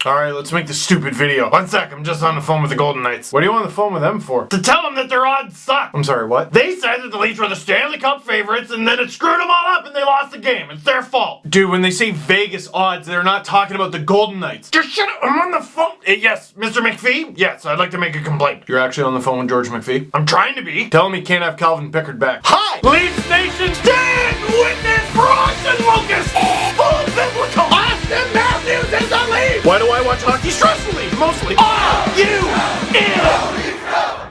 Alright, let's make this stupid video. One sec, I'm just on the phone with the Golden Knights. What do you want on the phone with them for? To tell them that their odds suck. I'm sorry, what? They said that the Leafs were the Stanley Cup favorites and then it screwed them all up and they lost the game. It's their fault. Dude, when they say Vegas odds, they're not talking about the Golden Knights. Just shut up, I'm on the phone. Yes, Mr. McPhee? Yes, I'd like to make a complaint. You're actually on the phone with George McPhee? I'm trying to be. Tell him he can't have Calvin Pickard back. Hi! Leafs Nation, stand witness for Austin Lucas! Full biblical Austin Matthews is the Leaf! Why do I watch hockey stressfully? Mostly.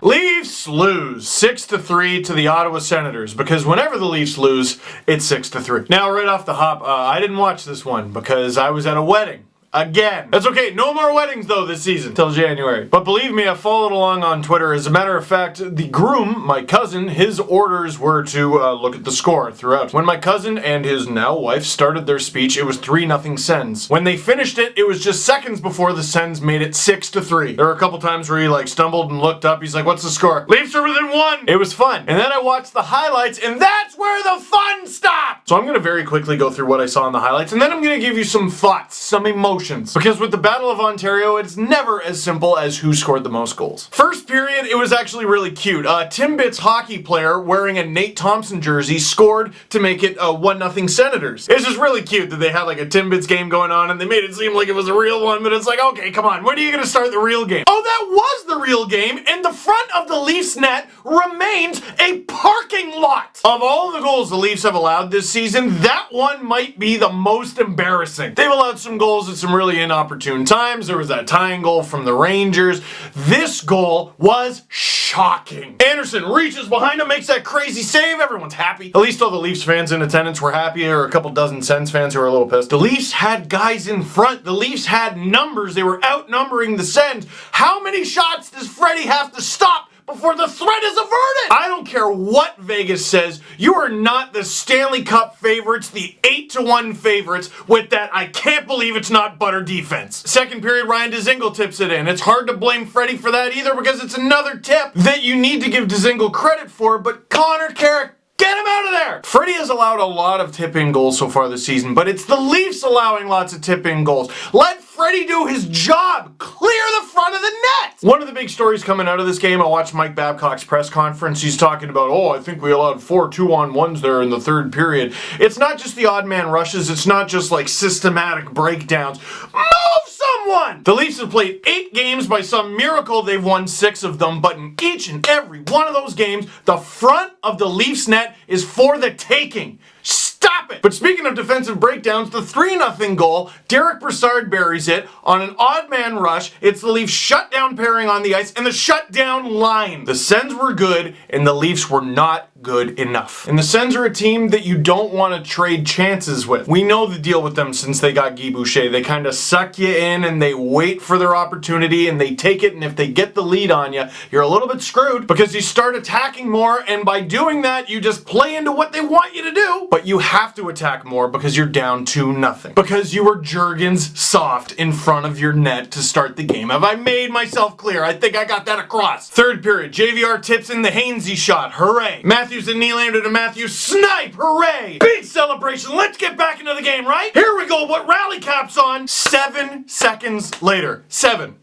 Leafs lose 6-3 to the Ottawa Senators because whenever the Leafs lose, it's 6-3. Now, right off the hop, I didn't watch this one because I was at a wedding. Again. That's okay, no more weddings though this season, till January. But believe me, I followed along on Twitter. As a matter of fact, the groom, my cousin, his orders were to look at the score throughout. When my cousin and his now wife started their speech, it was 3-0 Sens. When they finished it, it was just seconds before the Sens made it 6-3. There were a couple times where he stumbled and looked up. He's like, what's the score? Leafs are within 1! It was fun. And then I watched the highlights, and that's where the fun stopped! So I'm gonna very quickly go through what I saw in the highlights, and then I'm gonna give you some thoughts, some emotions. Because with the Battle of Ontario, it's never as simple as who scored the most goals. First period, it was actually really cute. Timbits hockey player wearing a Nate Thompson jersey scored to make it 1-0 Senators. It's just really cute that they had a Timbits game going on and they made it seem like it was a real one, but it's like, okay, come on, when are you gonna start the real game? Oh, that was the real game, and the front of the Leafs net remains a parking lot. Of all the goals the Leafs have allowed this season, that one might be the most embarrassing. They've allowed some goals at some really inopportune times. There was that tying goal from the Rangers. This goal was shocking. Anderson reaches behind him, makes that crazy save. Everyone's happy. At least all the Leafs fans in attendance were happy. There were a couple dozen Sens fans who were a little pissed. The Leafs had guys in front. The Leafs had numbers. They were outnumbering the Sens. How many shots does Freddie have to stop before the threat is averted? I don't care what Vegas says, you are not the Stanley Cup favorites, the 8-1 favorites with that I can't believe it's not butter defense. Second period, Ryan Dzingel tips it in. It's hard to blame Freddie for that either because it's another tip that you need to give Dzingel credit for, but Connor Carrick, get him out of there! Freddie has allowed a lot of tip-in goals so far this season, but it's the Leafs allowing lots of tip-in goals. Let Freddie do his job! Clear the front of the net! One of the big stories coming out of this game, I watched Mike Babcock's press conference. He's talking about, I think we allowed 4 2-on-1s there in the third period. It's not just the odd man rushes, it's not just systematic breakdowns. Move someone! The Leafs have played 8 games. By some miracle, they've won 6 of them, but in each and every one of those games, the front of the Leafs net is for the taking. Stop it! But speaking of defensive breakdowns, the 3-0 goal, Derek Brassard buries it on an odd man rush. It's the Leafs shutdown pairing on the ice and the shutdown line. The Sens were good and the Leafs were not good enough. And the Sens are a team that you don't want to trade chances with. We know the deal with them since they got Guy Boucher. They kind of suck you in and they wait for their opportunity and they take it, and if they get the lead on you, you're a little bit screwed because you start attacking more, and by doing that, you just play into what they want you to do. But you have to attack more because you're down 2-0. Because you were Juergens soft in front of your net to start the game. Have I made myself clear? I think I got that across. Third period, JVR tips in the Hainsey shot. Hooray. Matthews and Nylander to Matthews. Snipe. Hooray. Big celebration. Let's get back into the game, right? Here we go. What rally cap's on? 7 seconds later. 7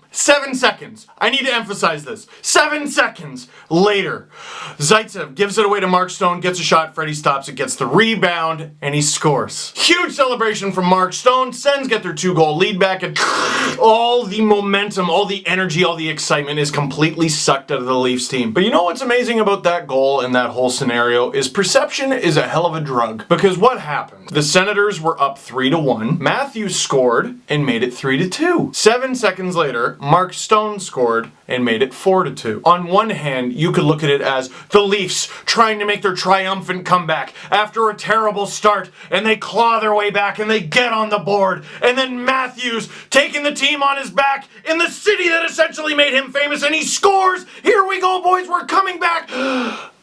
seconds. I need to emphasize this. 7 seconds later. Zaitsev gives it away to Mark Stone, gets a shot, Freddie stops it, gets the rebound, and he scores. Huge celebration from Mark Stone. Sens get their 2-goal lead back, and all the momentum, all the energy, all the excitement is completely sucked out of the Leafs team. But you know what's amazing about that goal and that whole scenario is perception is a hell of a drug. Because what happened? The Senators were up 3-1. Matthews scored and made it 3-2. 7 seconds later, Mark Stone scored and made it 4-2. On one hand, you could look at it as the Leafs trying to make their triumphant comeback after a terrible start, and they claw their way back and they get on the board, and then Matthews taking the team on his back in the city that essentially made him famous, and he scores! Here we go, boys, we're coming back!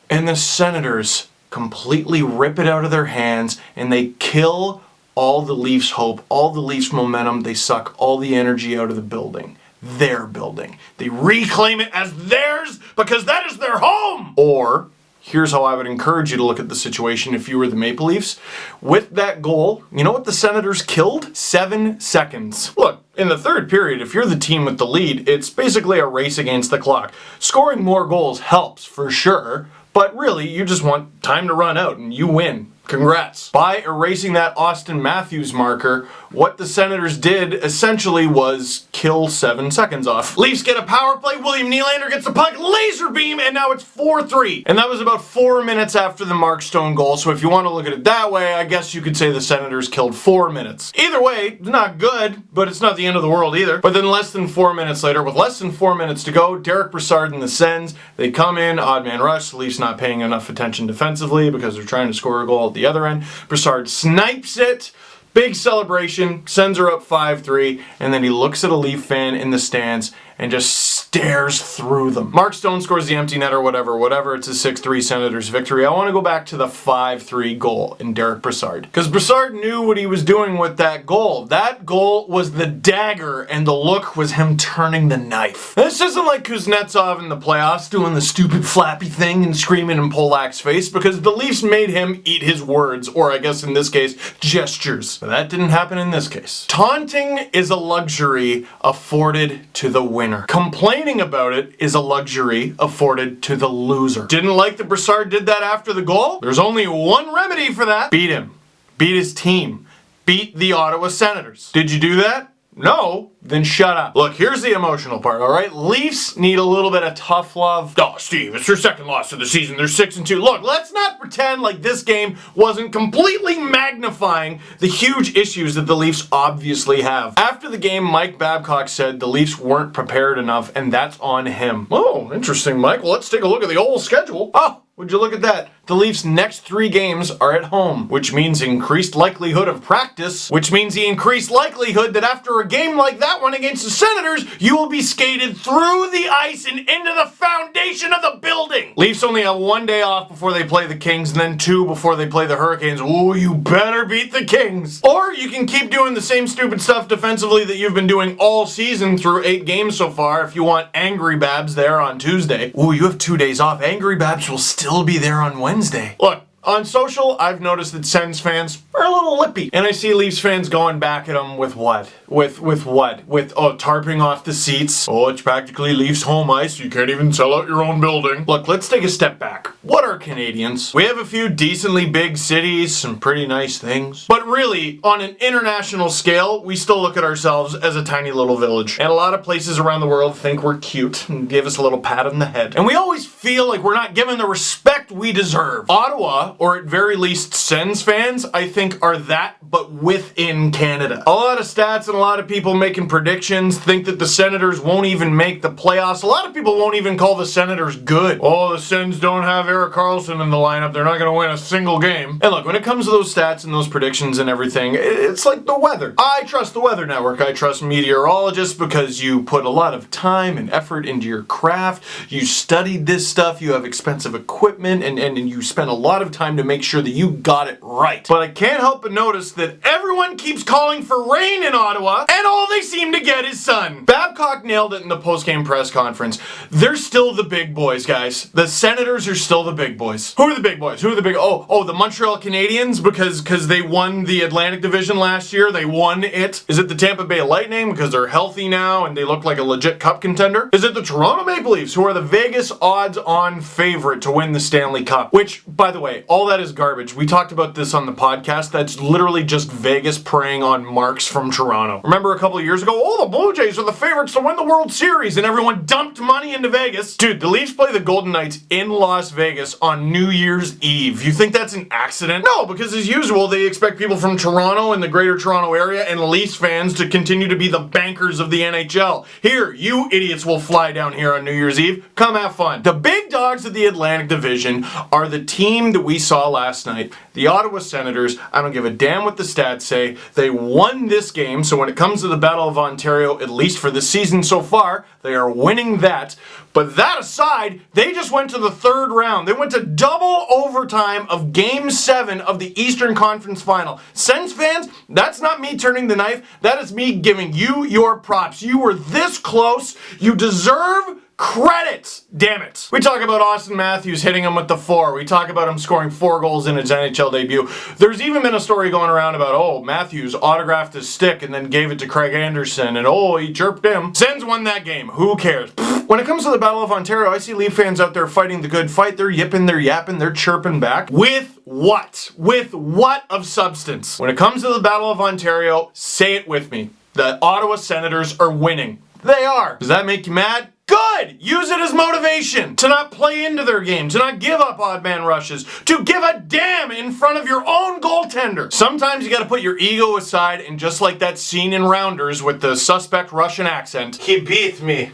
And the Senators completely rip it out of their hands, and they kill all the Leafs' hope, all the Leafs' momentum. They suck all the energy out of the building. Their building. They reclaim it as theirs because that is their home. Or here's how I would encourage you to look at the situation if you were the Maple Leafs. With that goal, you know what the Senators killed? 7 seconds. Look, in the third period, if you're the team with the lead, it's basically a race against the clock. Scoring more goals helps, for sure, but really, you just want time to run out and you win. Congrats. By erasing that Austin Matthews marker, what the Senators did essentially was kill 7 seconds off. Leafs get a power play, William Nylander gets the puck, laser beam, and now it's 4-3. And that was about 4 minutes after the Mark Stone goal, so if you want to look at it that way, I guess you could say the Senators killed 4 minutes. Either way, not good, but it's not the end of the world either. But then less than 4 minutes later, with less than 4 minutes to go, Derek Brassard and the Sens, they come in, odd man rush, the Leafs not paying enough attention defensively because they're trying to score a goal at the other end. Brassard snipes it. Big celebration. Sens are up 5-3, and then he looks at a Leaf fan in the stands and just stares through them. Mark Stone scores the empty net or whatever. It's a 6-3 Senators victory. I want to go back to the 5-3 goal in Derek Brassard. Because Brassard knew what he was doing with that goal. That goal was the dagger, and the look was him turning the knife. This isn't like Kuznetsov in the playoffs doing the stupid flappy thing and screaming in Polak's face, because the Leafs made him eat his words, or I guess in this case, gestures. But that didn't happen in this case. Taunting is a luxury afforded to the winner. Complaining about it is a luxury afforded to the loser. Didn't like that Brassard did that after the goal? There's only one remedy for that. Beat him. Beat his team. Beat the Ottawa Senators. Did you do that? No? Then shut up. Look, here's the emotional part, alright? Leafs need a little bit of tough love. Oh, Steve, it's their second loss of the season. They're 6-2. Look, let's not pretend like this game wasn't completely magnifying the huge issues that the Leafs obviously have. After the game, Mike Babcock said the Leafs weren't prepared enough, and that's on him. Oh, interesting, Mike. Well, let's take a look at the old schedule. Oh, would you look at that? The Leafs' next 3 games are at home, which means increased likelihood of practice, which means the increased likelihood that after a game like that one against the Senators, you will be skated through the ice and into the foundation of the building. Leafs only have 1 day off before they play the Kings, and then 2 before they play the Hurricanes. Ooh, you better beat the Kings. Or you can keep doing the same stupid stuff defensively that you've been doing all season through 8 games so far if you want Angry Babs there on Tuesday. Ooh, you have 2 days off. Angry Babs will still be there on Wednesday. Look, on social, I've noticed that Sens fans are a little lippy. And I see Leafs fans going back at them with what? With what? With, tarping off the seats. Oh, it's practically Leafs home ice. You can't even sell out your own building. Look, let's take a step back. What are Canadians? We have a few decently big cities, some pretty nice things. But really, on an international scale, we still look at ourselves as a tiny little village. And a lot of places around the world think we're cute and give us a little pat on the head. And we always feel like we're not given the respect we deserve. Ottawa, or at very least Sens fans, I think are that, but within Canada. A lot of stats and a lot of people making predictions think that the Senators won't even make the playoffs. A lot of people won't even call the Senators good. Oh, the Sens don't have Erik Karlsson in the lineup. They're not going to win a single game. And look, when it comes to those stats and those predictions and everything, it's like the weather. I trust the Weather Network. I trust meteorologists because you put a lot of time and effort into your craft. You studied this stuff. You have expensive equipment and you spend a lot of time to make sure that you got it right. But I can't help but notice that everyone keeps calling for rain in Ottawa, and all they seem to get is sun. Babcock nailed it in the post-game press conference. They're still the big boys, guys. The Senators are still the big boys. Who are the big boys? Who are the big... Oh, the Montreal Canadiens because they won the Atlantic Division last year. They won it. Is it the Tampa Bay Lightning because they're healthy now and they look like a legit cup contender? Is it the Toronto Maple Leafs who are the Vegas odds-on favorite to win the Stanley Cup? Which, by the way, all that is garbage. We talked about this on the podcast. That's literally just Vegas preying on marks from Toronto. Remember a couple of years ago, oh, the Blue Jays are the favorites to win the World Series, and everyone dumped money into Vegas. Dude, the Leafs play the Golden Knights in Las Vegas on New Year's Eve. You think that's an accident? No, because as usual, they expect people from Toronto and the greater Toronto area and Leafs fans to continue to be the bankers of the NHL. Here, you idiots will fly down here on New Year's Eve. Come have fun. The big dogs of the Atlantic Division are the team that we saw last night, the Ottawa Senators. I don't give a damn what the stats say. They won this game, so when it comes to the Battle of Ontario, at least for the season so far, they are winning that. But that aside, they just went to the third round. They went to double overtime of Game 7 of the Eastern Conference Final. Sens fans, that's not me turning the knife. That is me giving you your props. You were this close. You deserve credit! Damn it. We talk about Austin Matthews hitting him with the 4. We talk about him scoring 4 goals in his NHL debut. There's even been a story going around about, oh, Matthews autographed his stick and then gave it to Craig Anderson, and oh, he chirped him. Sens won that game. Who cares? When it comes to the Battle of Ontario, I see Leaf fans out there fighting the good fight. They're yipping, they're yapping, they're chirping back. With what? With what of substance? When it comes to the Battle of Ontario, say it with me. The Ottawa Senators are winning. They are. Does that make you mad? Good! Use it as motivation to not play into their game, to not give up odd man rushes, to give a damn in front of your own goaltender. Sometimes you gotta put your ego aside, and just like that scene in Rounders with the suspect Russian accent, he beat me.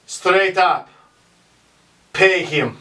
Straight up. Pay him.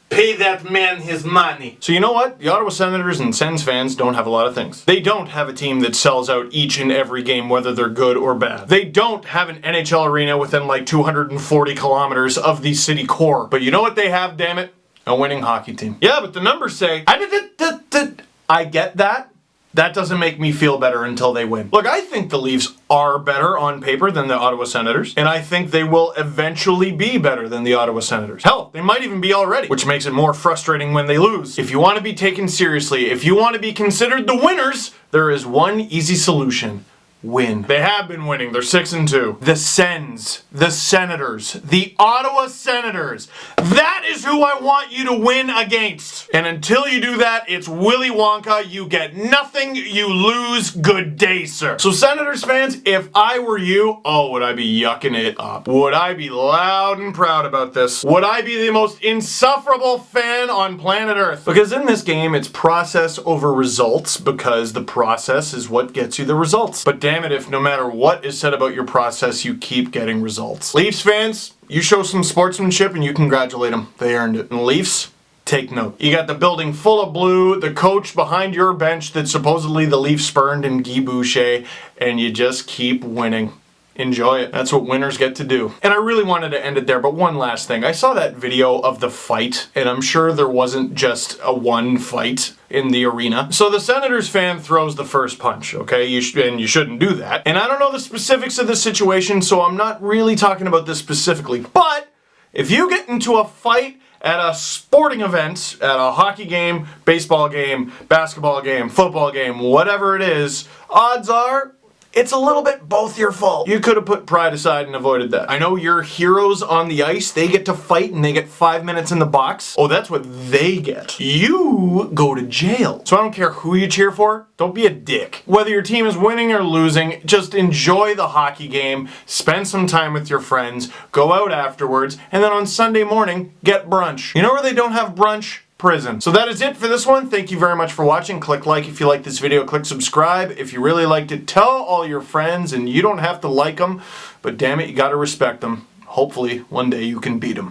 Pay that man his money. So you know what? The Ottawa Senators and Sens fans don't have a lot of things. They don't have a team that sells out each and every game, whether they're good or bad. They don't have an NHL arena within like 240 kilometers of the city core. But you know what they have, damn it? A winning hockey team. Yeah, but the numbers say, I get that. That doesn't make me feel better until they win. Look, I think the Leafs are better on paper than the Ottawa Senators, and I think they will eventually be better than the Ottawa Senators. Hell, they might even be already, which makes it more frustrating when they lose. If you want to be taken seriously, if you want to be considered the winners, there is one easy solution. Win. They have been winning. They're 6-2. The Sens, the Senators, the Ottawa Senators. That is who I want you to win against. And until you do that, it's Willy Wonka. You get nothing, you lose. Good day, sir. So Senators fans, if I were you, oh, would I be yucking it up? Would I be loud and proud about this? Would I be the most insufferable fan on planet Earth? Because in this game, it's process over results, because the process is what gets you the results. But damn it if no matter what is said about your process, you keep getting results. Leafs fans, you show some sportsmanship and you congratulate them. They earned it. And Leafs, take note. You got the building full of blue, the coach behind your bench that supposedly the Leafs spurned in Guy Boucher, and you just keep winning. Enjoy it. That's what winners get to do. And I really wanted to end it there, but one last thing. I saw that video of the fight, and I'm sure there wasn't just a one fight in the arena. So the Senators fan throws the first punch, okay? And you shouldn't do that. And I don't know the specifics of the situation, so I'm not really talking about this specifically. But if you get into a fight at a sporting event, at a hockey game, baseball game, basketball game, football game, whatever it is, odds are it's a little bit both your fault. You could have put pride aside and avoided that. I know your heroes on the ice, they get to fight and they get 5 minutes in the box. Oh, that's what they get. You go to jail. So I don't care who you cheer for, don't be a dick. Whether your team is winning or losing, just enjoy the hockey game, spend some time with your friends, go out afterwards, and then on Sunday morning, get brunch. You know where they don't have brunch? Prison. So that is it for this one. Thank you very much for watching. Click like if you like this video. Click subscribe. If you really liked it, tell all your friends, and you don't have to like them, but damn it, you gotta respect them. Hopefully, one day you can beat them.